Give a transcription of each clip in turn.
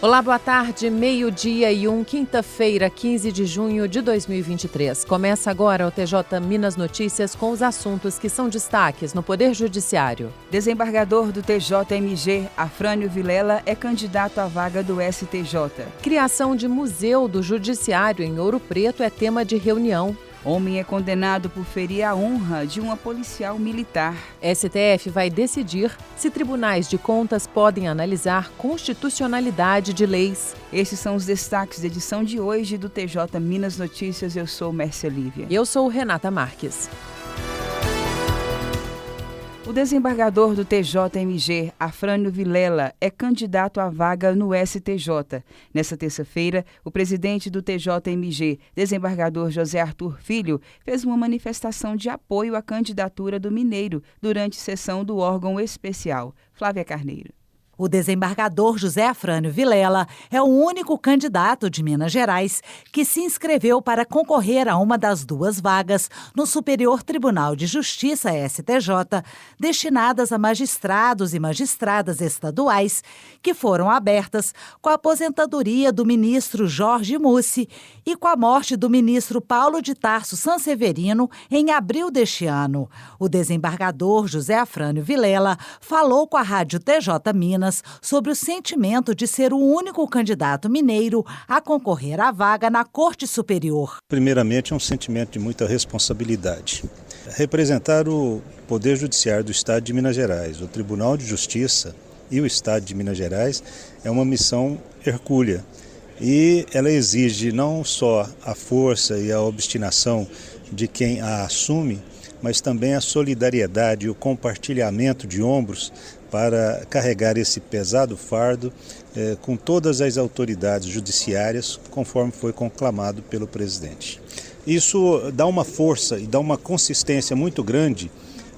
Olá, boa tarde, 12:01, quinta-feira, 15 de junho de 2023. Começa agora o TJ Minas Notícias com os assuntos que são destaques no Poder Judiciário. Desembargador do TJMG, Afrânio Vilela, é candidato à vaga do STJ. Criação de Museu do Judiciário em Ouro Preto é tema de reunião. Homem é condenado por ferir a honra de uma policial militar. STF vai decidir se tribunais de contas podem analisar constitucionalidade de leis. Esses são os destaques da edição de hoje do TJ Minas Notícias. Eu sou Mércia Lívia. Eu sou Renata Marques. O desembargador do TJMG, Afrânio Vilela, é candidato à vaga no STJ. Nessa terça-feira, o presidente do TJMG, desembargador José Arthur Filho, fez uma manifestação de apoio à candidatura do mineiro durante sessão do órgão especial. Flávia Carneiro. O desembargador José Afrânio Vilela é o único candidato de Minas Gerais que se inscreveu para concorrer a uma das duas vagas no Superior Tribunal de Justiça, STJ, destinadas a magistrados e magistradas estaduais, que foram abertas com a aposentadoria do ministro Jorge Mussi e com a morte do ministro Paulo de Tarso Sanseverino em abril deste ano. O desembargador José Afrânio Vilela falou com a Rádio TJ Minas sobre o sentimento de ser o único candidato mineiro a concorrer à vaga na Corte Superior. Primeiramente, é um sentimento de muita responsabilidade. Representar o Poder Judiciário do Estado de Minas Gerais, o Tribunal de Justiça e o Estado de Minas Gerais é uma missão hercúlea. E ela exige não só a força e a obstinação de quem a assume, mas também a solidariedade e o compartilhamento de ombros para carregar esse pesado fardo com todas as autoridades judiciárias, conforme foi conclamado pelo presidente. Isso dá uma força e dá uma consistência muito grande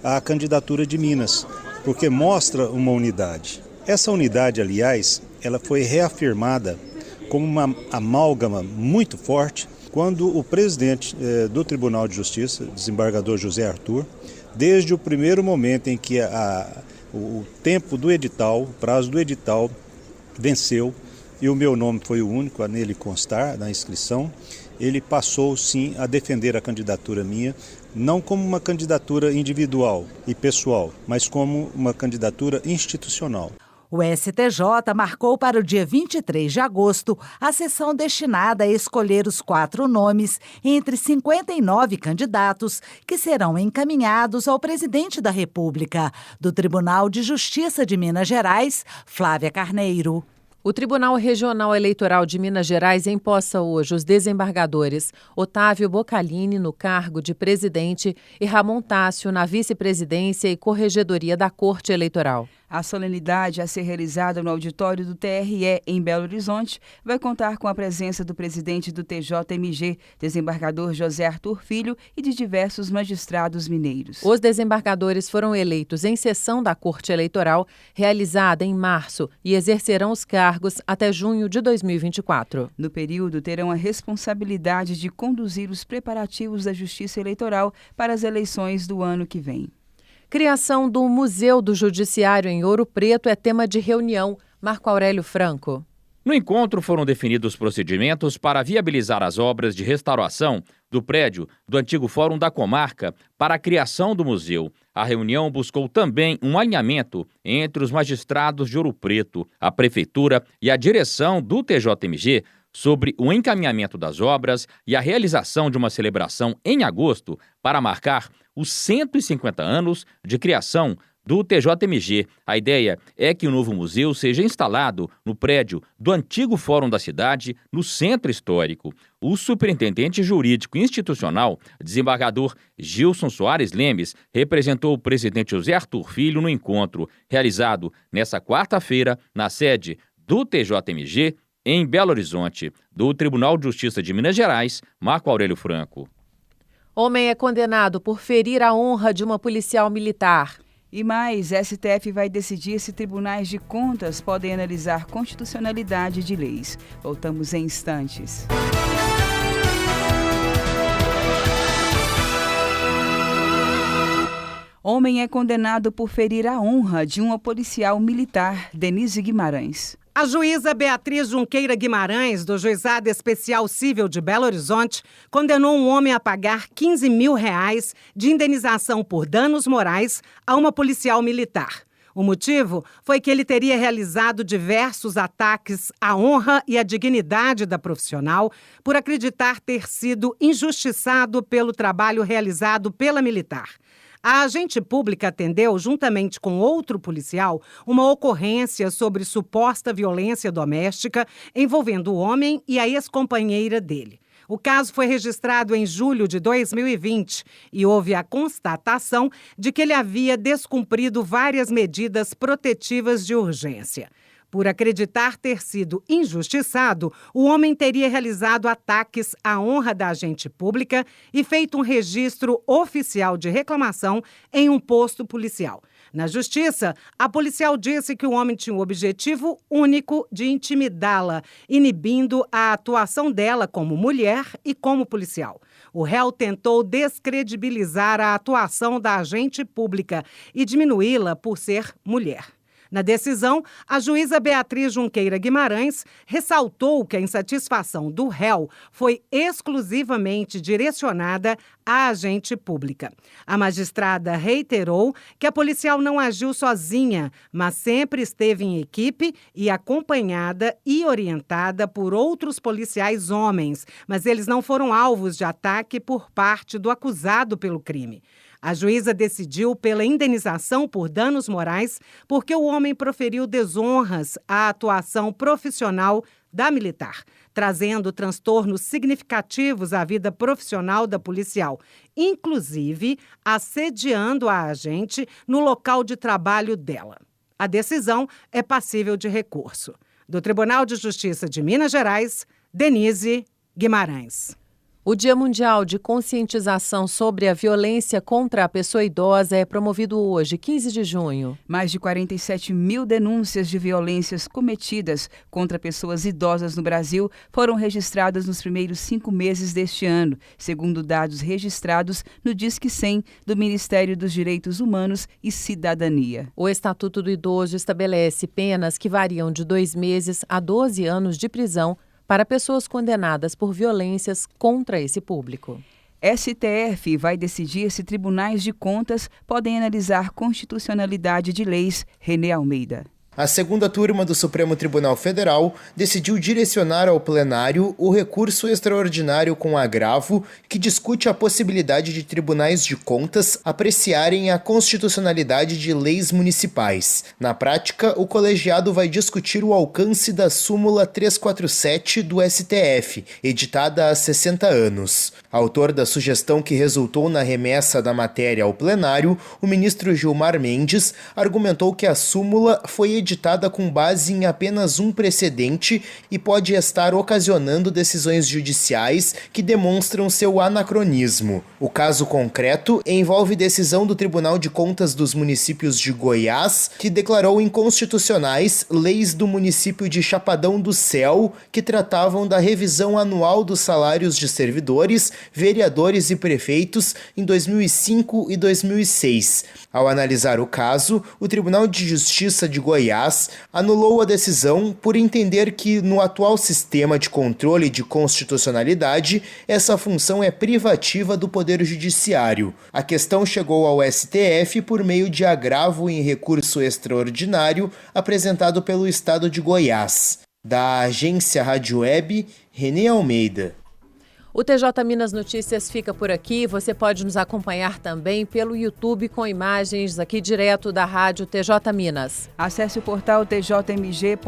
à candidatura de Minas, porque mostra uma unidade. Essa unidade, aliás, ela foi reafirmada como uma amálgama muito forte quando o presidente do Tribunal de Justiça, desembargador José Arthur, desde o primeiro momento em que o tempo do edital, o prazo do edital venceu e o meu nome foi o único a nele constar na inscrição, ele passou sim a defender a candidatura minha, não como uma candidatura individual e pessoal, mas como uma candidatura institucional. O STJ marcou para o dia 23 de agosto a sessão destinada a escolher os 4 nomes entre 59 candidatos que serão encaminhados ao presidente da República. Do Tribunal de Justiça de Minas Gerais, Flávia Carneiro. O Tribunal Regional Eleitoral de Minas Gerais empossa hoje os desembargadores Otávio Bocalini no cargo de presidente e Ramon Tássio na vice-presidência e corregedoria da Corte Eleitoral. A solenidade a ser realizada no auditório do TRE em Belo Horizonte vai contar com a presença do presidente do TJMG, desembargador José Arthur Filho, e de diversos magistrados mineiros. Os desembargadores foram eleitos em sessão da Corte Eleitoral, realizada em março, e exercerão os cargos até junho de 2024. No período, terão a responsabilidade de conduzir os preparativos da Justiça Eleitoral para as eleições do ano que vem. Criação do Museu do Judiciário em Ouro Preto é tema de reunião. Marco Aurélio Franco. No encontro foram definidos procedimentos para viabilizar as obras de restauração do prédio do antigo Fórum da Comarca para a criação do museu. A reunião buscou também um alinhamento entre os magistrados de Ouro Preto, a Prefeitura e a direção do TJMG sobre o encaminhamento das obras e a realização de uma celebração em agosto para marcar os 150 anos de criação do TJMG. A ideia é que o novo museu seja instalado no prédio do antigo Fórum da cidade, no Centro Histórico. O superintendente jurídico institucional, desembargador Gilson Soares Lemes, representou o presidente José Arthur Filho no encontro realizado nesta quarta-feira na sede do TJMG em Belo Horizonte. Do Tribunal de Justiça de Minas Gerais, Marco Aurélio Franco. Homem é condenado por ferir a honra de uma policial militar. E mais, STF vai decidir se tribunais de contas podem analisar constitucionalidade de leis. Voltamos em instantes. Homem é condenado por ferir a honra de uma policial militar, Denise Guimarães. A juíza Beatriz Junqueira Guimarães, do Juizado Especial Cível de Belo Horizonte, condenou um homem a pagar R$15 mil de indenização por danos morais a uma policial militar. O motivo foi que ele teria realizado diversos ataques à honra e à dignidade da profissional por acreditar ter sido injustiçado pelo trabalho realizado pela militar. A agente pública atendeu, juntamente com outro policial, uma ocorrência sobre suposta violência doméstica envolvendo o homem e a ex-companheira dele. O caso foi registrado em julho de 2020 e houve a constatação de que ele havia descumprido várias medidas protetivas de urgência. Por acreditar ter sido injustiçado, o homem teria realizado ataques à honra da agente pública e feito um registro oficial de reclamação em um posto policial. Na justiça, a policial disse que o homem tinha o objetivo único de intimidá-la, inibindo a atuação dela como mulher e como policial. O réu tentou descredibilizar a atuação da agente pública e diminuí-la por ser mulher. Na decisão, a juíza Beatriz Junqueira Guimarães ressaltou que a insatisfação do réu foi exclusivamente direcionada à agente pública. A magistrada reiterou que a policial não agiu sozinha, mas sempre esteve em equipe e acompanhada e orientada por outros policiais homens, mas eles não foram alvos de ataque por parte do acusado pelo crime. A juíza decidiu pela indenização por danos morais porque o homem proferiu desonras à atuação profissional da militar, trazendo transtornos significativos à vida profissional da policial, inclusive assediando a agente no local de trabalho dela. A decisão é passível de recurso. Do Tribunal de Justiça de Minas Gerais, Denise Guimarães. O Dia Mundial de Conscientização sobre a Violência contra a Pessoa Idosa é promovido hoje, 15 de junho. Mais de 47 mil denúncias de violências cometidas contra pessoas idosas no Brasil foram registradas nos primeiros 5 meses deste ano, segundo dados registrados no Disque 100 do Ministério dos Direitos Humanos e Cidadania. O Estatuto do Idoso estabelece penas que variam de 2 meses a 12 anos de prisão para pessoas condenadas por violências contra esse público. STF vai decidir se tribunais de contas podem analisar constitucionalidade de leis. René Almeida. A segunda turma do Supremo Tribunal Federal decidiu direcionar ao plenário o recurso extraordinário com agravo que discute a possibilidade de tribunais de contas apreciarem a constitucionalidade de leis municipais. Na prática, o colegiado vai discutir o alcance da súmula 347 do STF, editada há 60 anos. Autor da sugestão que resultou na remessa da matéria ao plenário, o ministro Gilmar Mendes argumentou que a súmula foi editada com base em apenas um precedente e pode estar ocasionando decisões judiciais que demonstram seu anacronismo. O caso concreto envolve decisão do Tribunal de Contas dos Municípios de Goiás, que declarou inconstitucionais leis do município de Chapadão do Céu, que tratavam da revisão anual dos salários de servidores, vereadores e prefeitos em 2005 e 2006. Ao analisar o caso, o Tribunal de Justiça de Goiás anulou a decisão por entender que, no atual sistema de controle de constitucionalidade, essa função é privativa do Poder Judiciário. A questão chegou ao STF por meio de agravo em recurso extraordinário apresentado pelo Estado de Goiás. Da agência Rádio Web, René Almeida. O TJ Minas Notícias fica por aqui. Você pode nos acompanhar também pelo YouTube com imagens aqui direto da Rádio TJ Minas. Acesse o portal tjmg.jus.br.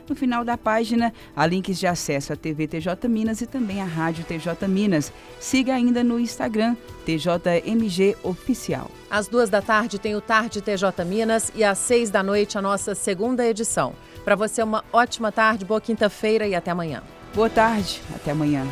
No final da página, há links de acesso à TV TJ Minas e também à Rádio TJ Minas. Siga ainda no Instagram, TJMG Oficial. Às 14h tem o Tarde TJ Minas e às 18h a nossa segunda edição. Para você, uma ótima tarde, boa quinta-feira e até amanhã. Boa tarde, até amanhã.